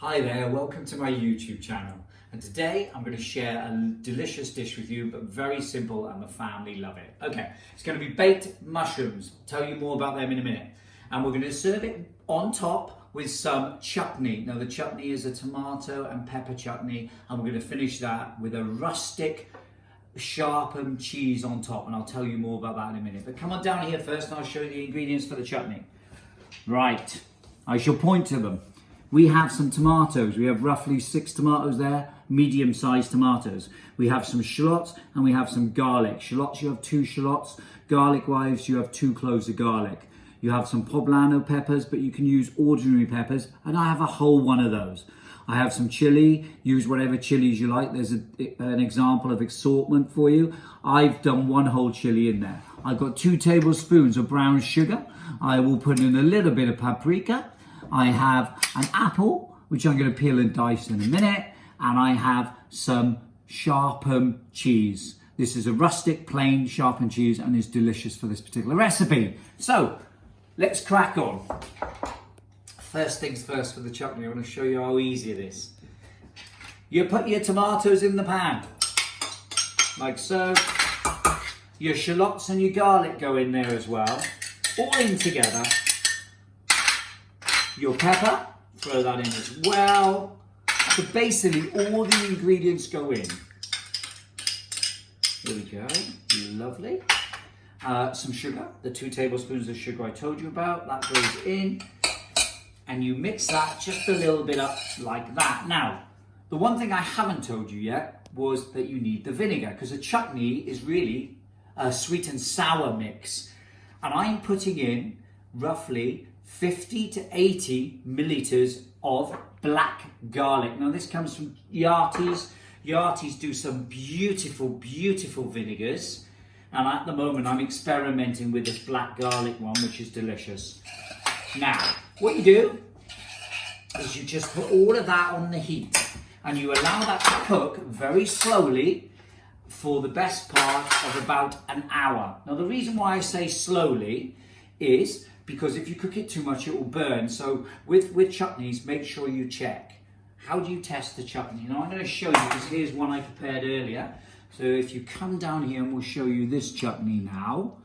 Hi there, welcome to my YouTube channel. And today I'm going to share a delicious dish with you, but very simple and the family love it. Okay, it's going to be baked mushrooms. I'll tell you more about them in a minute. And we're going to serve it on top with some chutney. Now the chutney is a tomato and pepper chutney, and we're going to finish that with a rustic Sharpham cheese on top, and I'll tell you more about that in a minute. But come on down here first and I'll show you the ingredients for the chutney. Right, I shall point to them. We have some tomatoes. We have roughly 6 tomatoes there, medium-sized tomatoes. We have some shallots and we have some garlic. Shallots, you have 2 shallots. Garlic-wise, you have 2 cloves of garlic. You have some poblano peppers, but you can use ordinary peppers, and I have a whole one of those. I have some chili. Use whatever chilies you like. There's an example of assortment for you. I've done 1 whole chili in there. I've got 2 tablespoons of brown sugar. I will put in a little bit of paprika. I have an apple, which I'm going to peel and dice in a minute, and I have some Sharpham cheese. This is a rustic, plain Sharpham cheese, and is delicious for this particular recipe. So, let's crack on. First things first for the chutney, I want to show you how easy it is. You put your tomatoes in the pan, like so. Your shallots and your garlic go in there as well, all in together. Your pepper, throw that in as well. So basically all the ingredients go in. Here we go, lovely. Some sugar, the 2 tablespoons of sugar I told you about, that goes in. And you mix that just a little bit up like that. Now, the one thing I haven't told you yet was that you need the vinegar, because a chutney is really a sweet and sour mix. And I'm putting in roughly 50 to 80 milliliters of black garlic. Now this comes from Yarties. Yarties do some beautiful, beautiful vinegars. And at the moment I'm experimenting with this black garlic one, which is delicious. Now, what you do is you just put all of that on the heat and you allow that to cook very slowly for the best part of about an hour. Now the reason why I say slowly is because if you cook it too much, it will burn. So with chutneys, make sure you check. How do you test the chutney? Now I'm going to show you, because here's one I prepared earlier. So if you come down here and we'll show you this chutney now.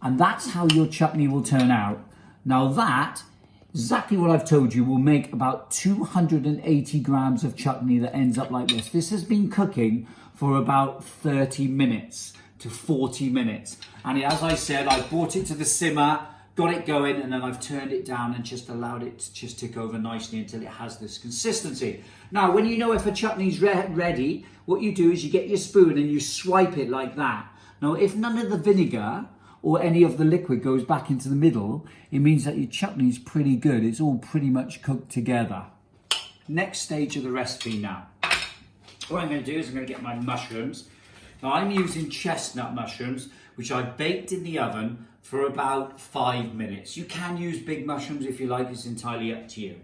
And that's how your chutney will turn out. Now that, exactly what I've told you, will make about 280 grams of chutney that ends up like this. This has been cooking for about 30 minutes to 40 minutes. And as I said, I brought it to the simmer, got it going, and then I've turned it down and just allowed it to just tick over nicely until it has this consistency. Now, when you know if a chutney's ready, what you do is you get your spoon and you swipe it like that. Now, if none of the vinegar or any of the liquid goes back into the middle, it means that your chutney's pretty good. It's all pretty much cooked together. Next stage of the recipe now. What I'm going to do is I'm going to get my mushrooms. Now I'm using chestnut mushrooms, which I baked in the oven for about 5 minutes. You can use big mushrooms if you like, it's entirely up to you.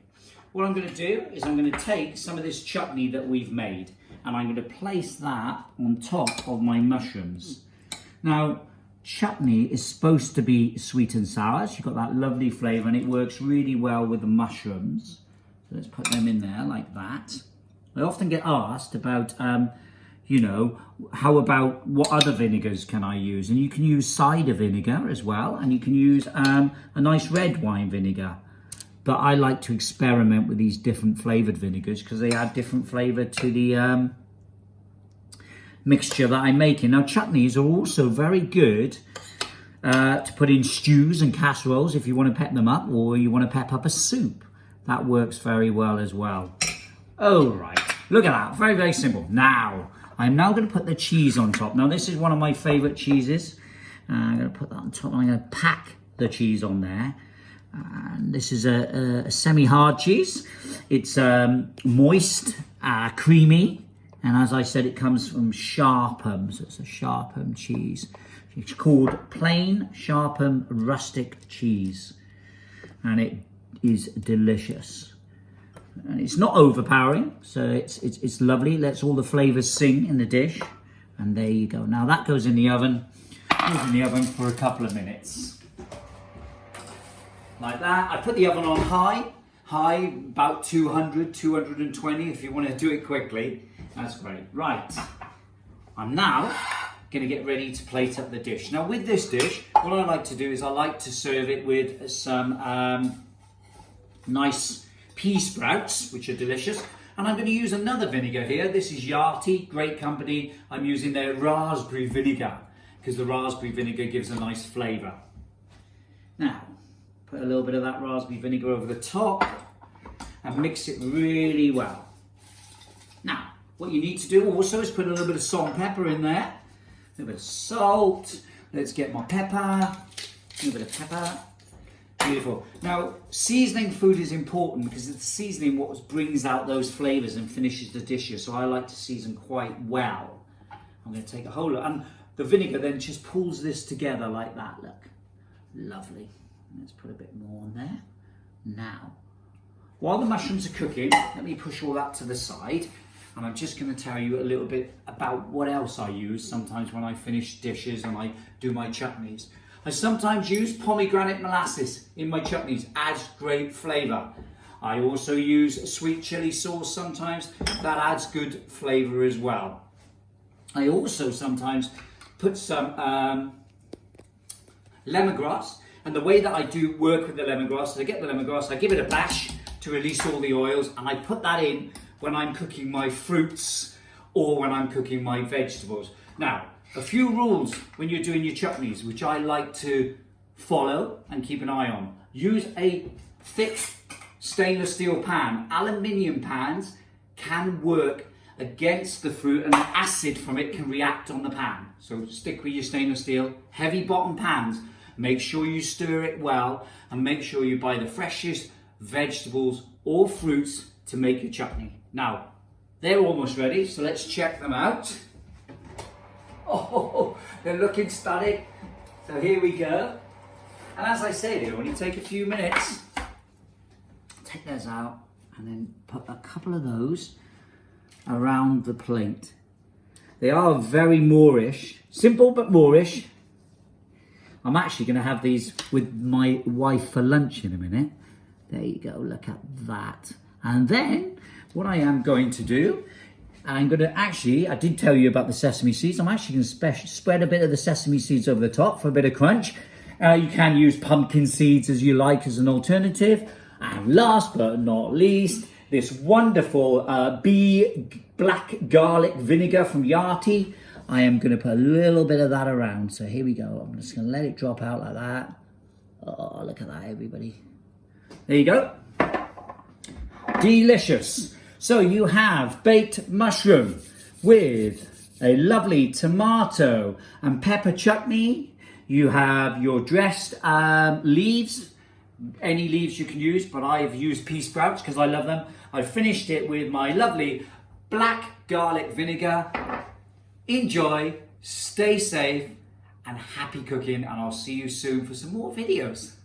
What I'm going to do is I'm going to take some of this chutney that we've made and I'm going to place that on top of my mushrooms. Now, chutney is supposed to be sweet and sour, so you've got that lovely flavour and it works really well with the mushrooms. So let's put them in there like that. I often get asked about, you know, how about what other vinegars can I use? And you can use cider vinegar as well, and you can use a nice red wine vinegar. But I like to experiment with these different flavoured vinegars because they add different flavour to the mixture that I'm making. Now chutneys are also very good to put in stews and casseroles if you want to pep them up, or you want to pep up a soup. That works very well as well. All right, look at that, very, very simple. Now, I'm now going to put the cheese on top. Now this is one of my favourite cheeses. I'm going to put that on top and I'm going to pack the cheese on there. And this is a semi-hard cheese. It's moist, creamy, and as I said, it comes from Sharpham, so it's a Sharpham cheese. It's called plain Sharpham rustic cheese, and it is delicious. And it's not overpowering, so it's lovely. Lets all the flavours sing in the dish, and there you go. Now that goes in the oven. Goes in the oven for a couple of minutes. Like that. I put the oven on high high, about 200, 220 if you want to do it quickly. That's great. Right, I'm now going to get ready to plate up the dish. Now with this dish, what I like to do is I like to serve it with some nice pea sprouts, which are delicious. And I'm going to use another vinegar here. This is Yardley, great company. I'm using their raspberry vinegar because the raspberry vinegar gives a nice flavour. Now, put a little bit of that raspberry vinegar over the top and mix it really well. Now, what you need to do also is put a little bit of salt and pepper in there. A little bit of salt. Let's get my pepper. A little bit of pepper. Beautiful. Now, seasoning food is important because it's the seasoning what brings out those flavours and finishes the dishes. So I like to season quite well. I'm going to take a whole lot. And the vinegar then just pulls this together like that. Look. Lovely. Let's put a bit more on there. Now, while the mushrooms are cooking, let me push all that to the side. And I'm just going to tell you a little bit about what else I use sometimes when I finish dishes and I do my chutneys. I sometimes use pomegranate molasses in my chutneys, adds great flavour. I also use sweet chilli sauce sometimes, that adds good flavour as well. I also sometimes put some lemongrass, and the way that I do work with the lemongrass is I get the lemongrass, I give it a bash to release all the oils, and I put that in when I'm cooking my fruits or when I'm cooking my vegetables. Now, a few rules when you're doing your chutneys, which I like to follow and keep an eye on. Use a thick stainless steel pan. Aluminium pans can work against the fruit and the acid from it can react on the pan. So stick with your stainless steel. Heavy bottom pans, make sure you stir it well and make sure you buy the freshest vegetables or fruits to make your chutney. Now, they're almost ready, so let's check them out. Oh, they're looking stunning. So here we go. And as I say, they only take a few minutes. Take those out and then put a couple of those around the plate. They are very Moorish, simple but Moorish. I'm actually going to have these with my wife for lunch in a minute. There you go, look at that. And then what I am going to do, I'm going to actually, I did tell you about the sesame seeds. I'm actually going to spread a bit of the sesame seeds over the top for a bit of crunch. You can use pumpkin seeds as you like as an alternative. And last but not least, this wonderful black garlic vinegar from Yardley. I am going to put a little bit of that around. So here we go. I'm just going to let it drop out like that. Oh, look at that, everybody. There you go. Delicious. So you have baked mushroom with a lovely tomato and pepper chutney. You have your dressed leaves, any leaves you can use, but I've used pea sprouts because I love them. I finished it with my lovely black garlic vinegar. Enjoy, stay safe, and happy cooking, and I'll see you soon for some more videos.